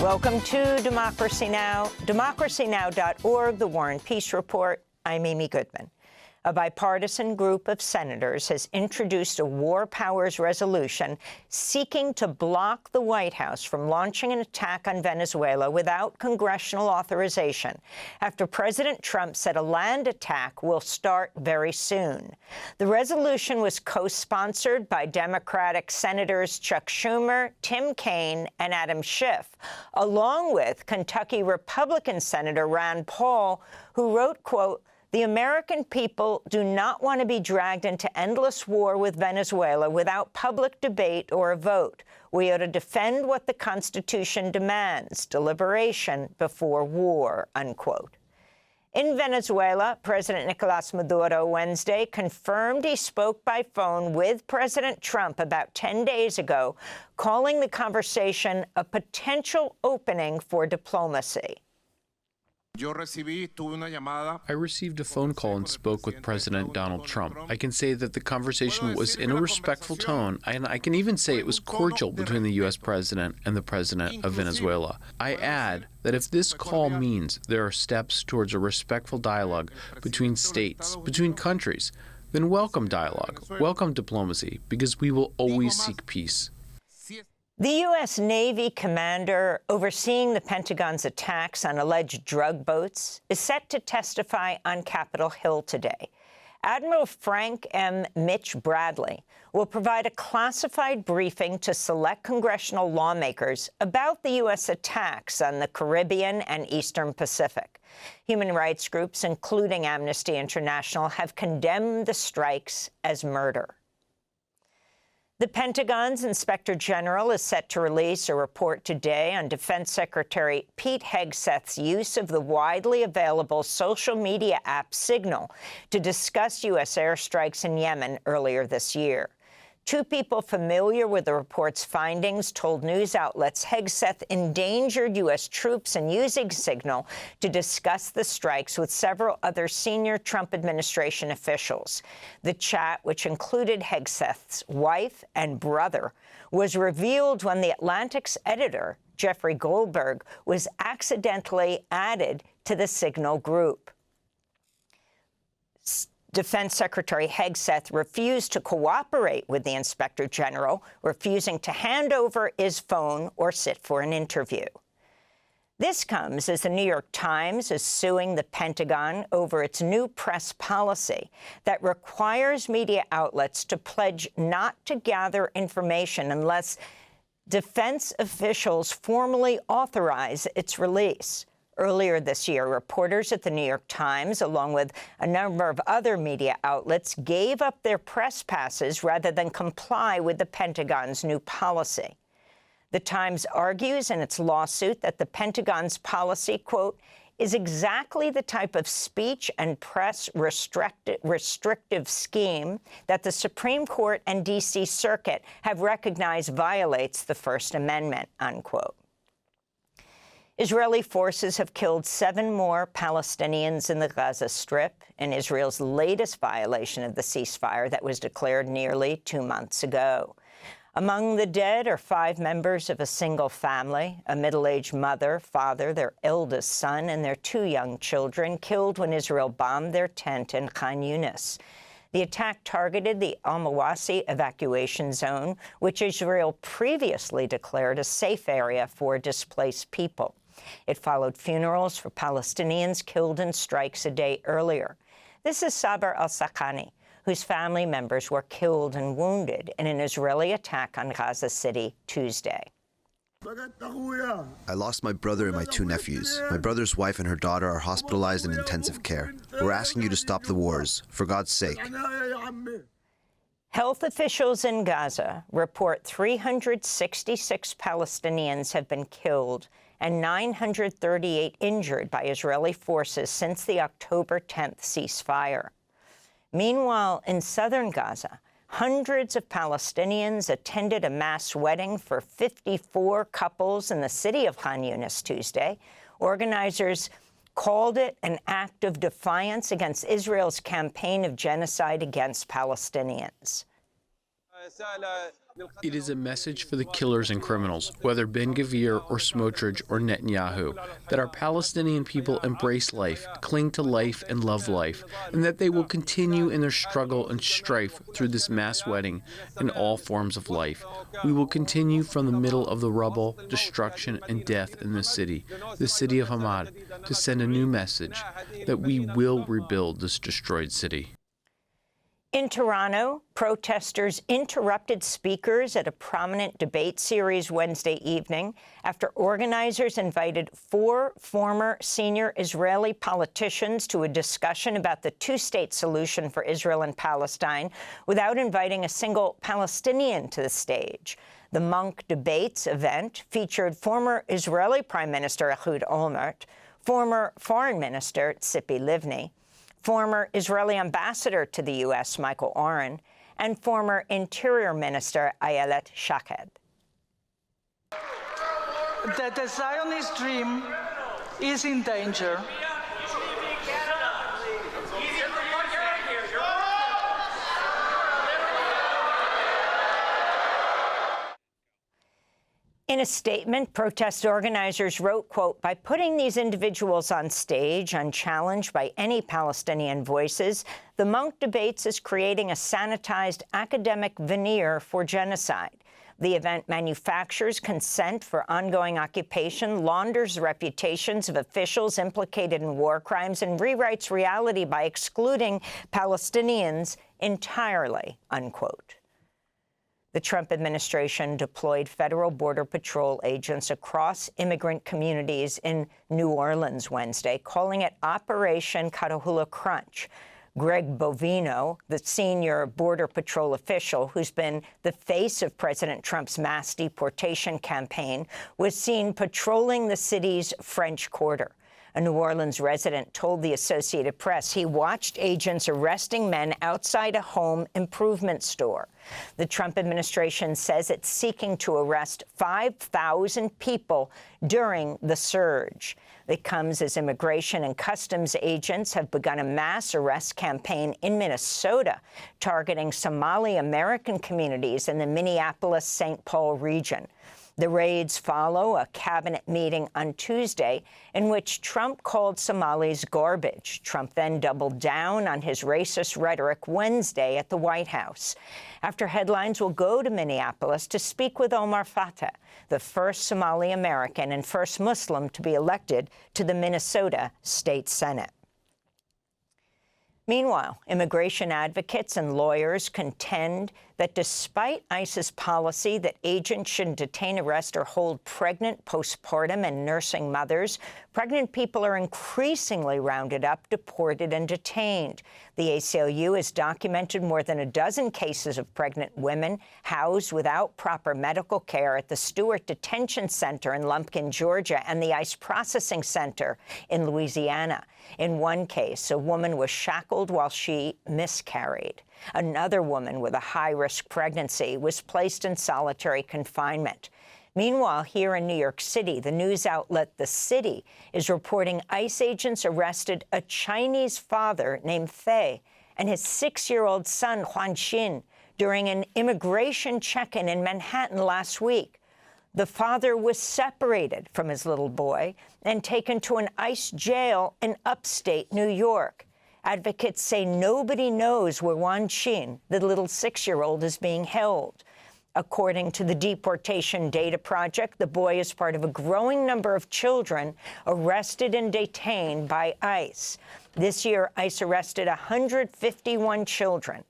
Welcome to Democracy Now!, democracynow.org, The War and Peace Report. I'm Amy Goodman. A bipartisan group of senators has introduced a war powers resolution seeking to block the White House from launching an attack on Venezuela without congressional authorization, after President Trump said a land attack will start very soon. The resolution was co-sponsored by Democratic Senators Chuck Schumer, Tim Kaine, and Adam Schiff, along with Kentucky Republican Senator Rand Paul, who wrote, quote, "The American people do not want to be dragged into endless war with Venezuela without public debate or a vote. We ought to defend what the Constitution demands, deliberation before war," unquote. In Venezuela, President Nicolás Maduro Wednesday confirmed he spoke by phone with President Trump about 10 days ago, calling the conversation a potential opening for diplomacy. I received a phone call and spoke with President Donald Trump. I can say that the conversation was in a respectful tone, and I can even say it was cordial between the U.S. President and the President of Venezuela. I add that if this call means there are steps towards a respectful dialogue between states, between countries, then welcome dialogue, welcome diplomacy, because we will always seek peace. The U.S. Navy commander overseeing the Pentagon's attacks on alleged drug boats is set to testify on Capitol Hill today. Admiral Frank M. Mitch Bradley will provide a classified briefing to select congressional lawmakers about the U.S. attacks on the Caribbean and Eastern Pacific. Human rights groups, including Amnesty International, have condemned the strikes as murder. The Pentagon's Inspector General is set to release a report today on Defense Secretary Pete Hegseth's use of the widely available social media app Signal to discuss U.S. airstrikes in Yemen earlier this year. Two people familiar with the report's findings told news outlets Hegseth endangered U.S. troops in using Signal to discuss the strikes with several other senior Trump administration officials. The chat, which included Hegseth's wife and brother, was revealed when The Atlantic's editor, Jeffrey Goldberg, was accidentally added to the Signal group. Defense Secretary Hegseth refused to cooperate with the Inspector General, refusing to hand over his phone or sit for an interview. This comes as the New York Times is suing the Pentagon over its new press policy that requires media outlets to pledge not to gather information unless defense officials formally authorize its release. Earlier this year, reporters at the New York Times, along with a number of other media outlets, gave up their press passes rather than comply with the Pentagon's new policy. The Times argues in its lawsuit that the Pentagon's policy, quote, is exactly the type of speech and press restrictive scheme that the Supreme Court and D.C. Circuit have recognized violates the First Amendment, unquote. Israeli forces have killed 7 more Palestinians in the Gaza Strip in Israel's latest violation of the ceasefire that was declared nearly 2 months ago. Among the dead are 5 members of a single family, a middle-aged mother, father, their eldest son, and their 2 young children, killed when Israel bombed their tent in Khan Yunis. The attack targeted the Al-Mawasi evacuation zone, which Israel previously declared a safe area for displaced people. It followed funerals for Palestinians killed in strikes a day earlier. This is Saber al-Sakhani, whose family members were killed and wounded in an Israeli attack on Gaza City Tuesday. I lost my brother and my 2 nephews. My brother's wife and her daughter are hospitalized in intensive care. We're asking you to stop the wars, for God's sake. Health officials in Gaza report 366 Palestinians have been killed and 938 injured by Israeli forces since the October 10th ceasefire. Meanwhile, in southern Gaza, hundreds of Palestinians attended a mass wedding for 54 couples in the city of Khan Yunis Tuesday. Organizers called it an act of defiance against Israel's campaign of genocide against Palestinians. It is a message for the killers and criminals, whether Ben-Gvir or Smotrich or Netanyahu, that our Palestinian people embrace life, cling to life, and love life, and that they will continue in their struggle and strife through this mass wedding and all forms of life. We will continue from the middle of the rubble, destruction, and death in the city of Hamad, to send a new message that we will rebuild this destroyed city. In Toronto, protesters interrupted speakers at a prominent debate series Wednesday evening after organizers invited 4 former senior Israeli politicians to a discussion about the two-state solution for Israel and Palestine without inviting a single Palestinian to the stage. The Monk Debates event featured former Israeli Prime Minister Ehud Olmert, former Foreign Minister Tzipi Livni, former Israeli ambassador to the U.S., Michael Oren, and former Interior Minister Ayelet Shaked. The Zionist dream is in danger. In a statement, protest organizers wrote, quote, "By putting these individuals on stage, unchallenged by any Palestinian voices, the Monk Debates is creating a sanitized academic veneer for genocide. The event manufactures consent for ongoing occupation, launders reputations of officials implicated in war crimes, and rewrites reality by excluding Palestinians entirely," unquote. The Trump administration deployed federal Border Patrol agents across immigrant communities in New Orleans Wednesday, calling it Operation Catahoula Crunch. Greg Bovino, the senior Border Patrol official who's been the face of President Trump's mass deportation campaign, was seen patrolling the city's French Quarter. A New Orleans resident told the Associated Press he watched agents arresting men outside a home improvement store. The Trump administration says it's seeking to arrest 5,000 people during the surge. It comes as Immigration and Customs agents have begun a mass arrest campaign in Minnesota targeting Somali American communities in the Minneapolis-St. Paul region. The raids follow a cabinet meeting on Tuesday in which Trump called Somalis garbage. Trump then doubled down on his racist rhetoric Wednesday at the White House. After Headlines will go to Minneapolis to speak with Omar Fatah, the first Somali American and first Muslim to be elected to the Minnesota State Senate. Meanwhile, immigration advocates and lawyers contend that despite ICE's policy that agents shouldn't detain, arrest, or hold pregnant, postpartum, and nursing mothers, pregnant people are increasingly rounded up, deported, and detained. The ACLU has documented more than a dozen cases of pregnant women housed without proper medical care at the Stewart Detention Center in Lumpkin, Georgia, and the ICE Processing Center in Louisiana. In one case, a woman was shackled while she miscarried. Another woman with a high-risk pregnancy was placed in solitary confinement. Meanwhile, here in New York City, the news outlet The City is reporting ICE agents arrested a Chinese father named Fei and his 6-year-old son, Huan Xin, during an immigration check-in in Manhattan last week. The father was separated from his little boy and taken to an ICE jail in upstate New York. Advocates say nobody knows where Huan Xin, the little 6-year-old, is being held. According to the Deportation Data Project, the boy is part of a growing number of children arrested and detained by ICE. This year, ICE arrested 151 children.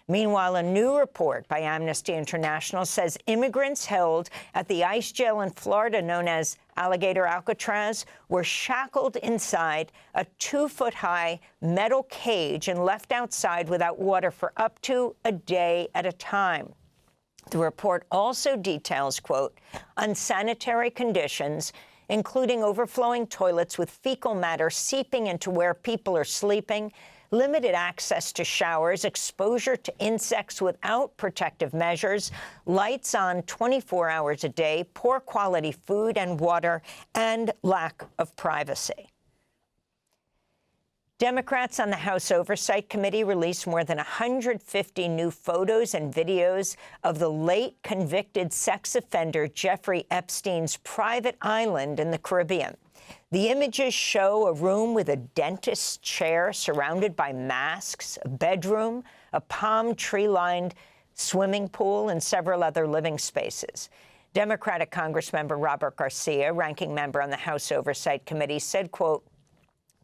Meanwhile, a new report by Amnesty International says immigrants held at the ICE jail in Florida known as Alligator Alcatraz were shackled inside a 2-foot-high metal cage and left outside without water for up to a day at a time. The report also details, quote, unsanitary conditions, including overflowing toilets with fecal matter seeping into where people are sleeping, limited access to showers, exposure to insects without protective measures, lights on 24 hours a day, poor quality food and water, and lack of privacy. Democrats on the House Oversight Committee released more than 150 new photos and videos of the late convicted sex offender Jeffrey Epstein's private island in the Caribbean. The images show a room with a dentist's chair surrounded by masks, a bedroom, a palm tree-lined swimming pool, and several other living spaces. Democratic Congressmember Robert Garcia, ranking member on the House Oversight Committee, said, quote,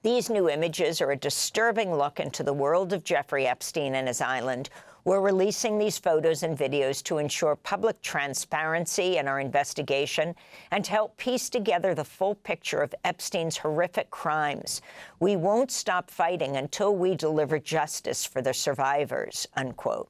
"These new images are a disturbing look into the world of Jeffrey Epstein and his island. We're releasing these photos and videos to ensure public transparency in our investigation and to help piece together the full picture of Epstein's horrific crimes. We won't stop fighting until we deliver justice for the survivors," unquote.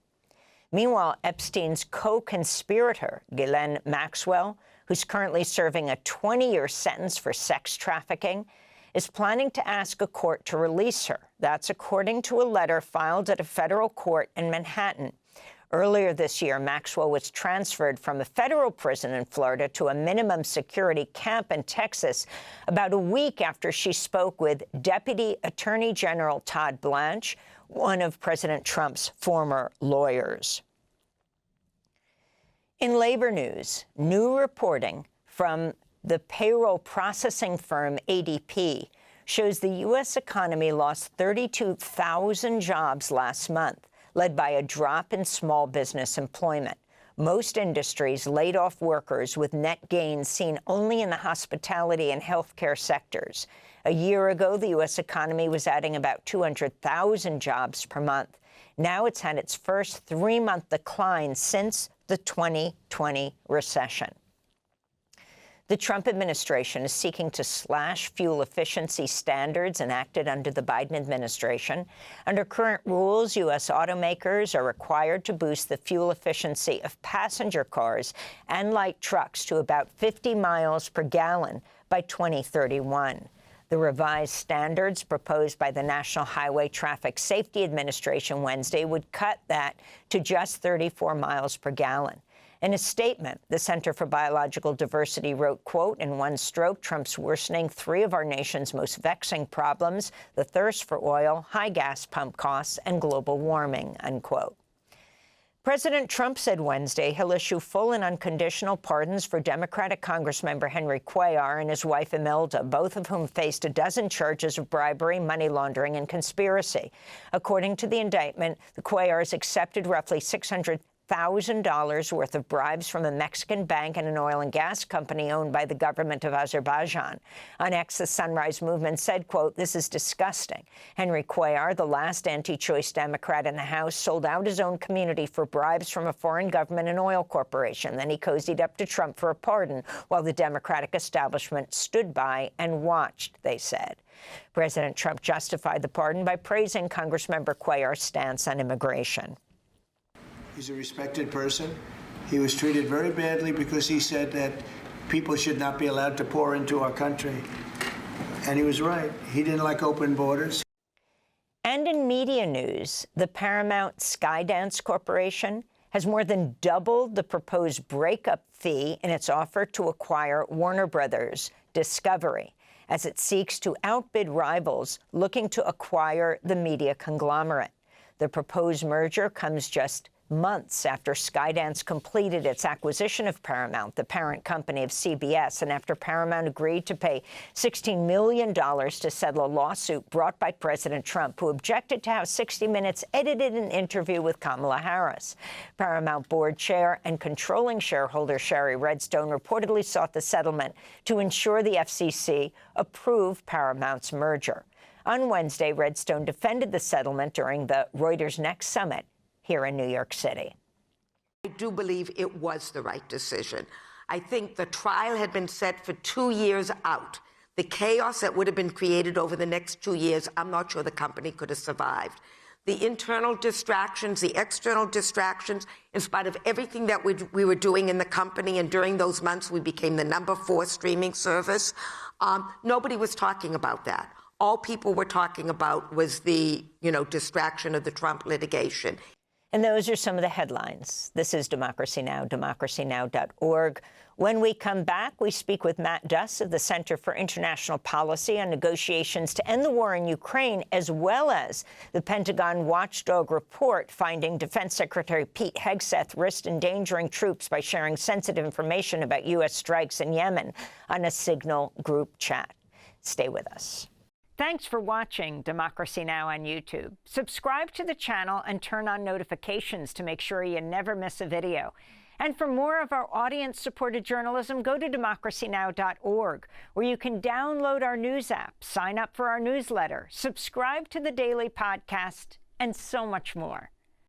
Meanwhile, Epstein's co-conspirator, Ghislaine Maxwell, who's currently serving a 20-year sentence for sex trafficking, is planning to ask a court to release her. That's according to a letter filed at a federal court in Manhattan. Earlier this year, Maxwell was transferred from a federal prison in Florida to a minimum security camp in Texas about a week after she spoke with Deputy Attorney General Todd Blanche, one of President Trump's former lawyers. In labor news, new reporting from the payroll processing firm ADP shows the U.S. economy lost 32,000 jobs last month, led by a drop in small business employment. Most industries laid off workers, with net gains seen only in the hospitality and healthcare sectors. A year ago, the U.S. economy was adding about 200,000 jobs per month. Now it's had its first three-month decline since the 2020 recession. The Trump administration is seeking to slash fuel efficiency standards enacted under the Biden administration. Under current rules, U.S. automakers are required to boost the fuel efficiency of passenger cars and light trucks to about 50 miles per gallon by 2031. The revised standards proposed by the National Highway Traffic Safety Administration Wednesday would cut that to just 34 miles per gallon. In a statement, the Center for Biological Diversity wrote, quote, "In one stroke, Trump's worsening three of our nation's most vexing problems, the thirst for oil, high gas pump costs, and global warming," unquote. President Trump said Wednesday he'll issue full and unconditional pardons for Democratic Congressmember Henry Cuellar and his wife Imelda, both of whom faced a dozen charges of bribery, money laundering, and conspiracy. According to the indictment, the Cuellars accepted roughly $600,000 worth of bribes from a Mexican bank and an oil and gas company owned by the government of Azerbaijan. On X, the Sunrise Movement said, quote, "This is disgusting. Henry Cuellar, the last anti-choice Democrat in the House, sold out his own community for bribes from a foreign government and oil corporation. Then he cozied up to Trump for a pardon while the Democratic establishment stood by and watched," they said. President Trump justified the pardon by praising Congressmember Cuellar's stance on immigration. He's a respected person. He was treated very badly because he said that people should not be allowed to pour into our country. And he was right. He didn't like open borders. And in media news, the Paramount Skydance Corporation has more than doubled the proposed breakup fee in its offer to acquire Warner Brothers Discovery, as it seeks to outbid rivals looking to acquire the media conglomerate. The proposed merger comes just months after Skydance completed its acquisition of Paramount, the parent company of CBS, and after Paramount agreed to pay $16 million to settle a lawsuit brought by President Trump, who objected to how 60 Minutes edited an interview with Kamala Harris. Paramount board chair and controlling shareholder Sherry Redstone reportedly sought the settlement to ensure the FCC approved Paramount's merger. On Wednesday, Redstone defended the settlement during the Reuters Next Summit here in New York City. I do believe it was the right decision. I think the trial had been set for 2 years out. The chaos that would have been created over the next 2 years, I'm not sure the company could have survived. The internal distractions, the external distractions, in spite of everything that we were doing in the company, and during those months we became the #4 streaming service, nobody was talking about that. All people were talking about was the, distraction of the Trump litigation. And those are some of the headlines. This is Democracy Now!, democracynow.org. When we come back, we speak with Matt Duss of the Center for International Policy on negotiations to end the war in Ukraine, as well as the Pentagon watchdog report finding Defense Secretary Pete Hegseth risked endangering troops by sharing sensitive information about U.S. strikes in Yemen on a Signal group chat. Stay with us. Thanks for watching Democracy Now! On YouTube. Subscribe to the channel and turn on notifications to make sure you never miss a video. And for more of our audience-supported journalism, go to democracynow.org, where you can download our news app, sign up for our newsletter, subscribe to the daily podcast, and so much more.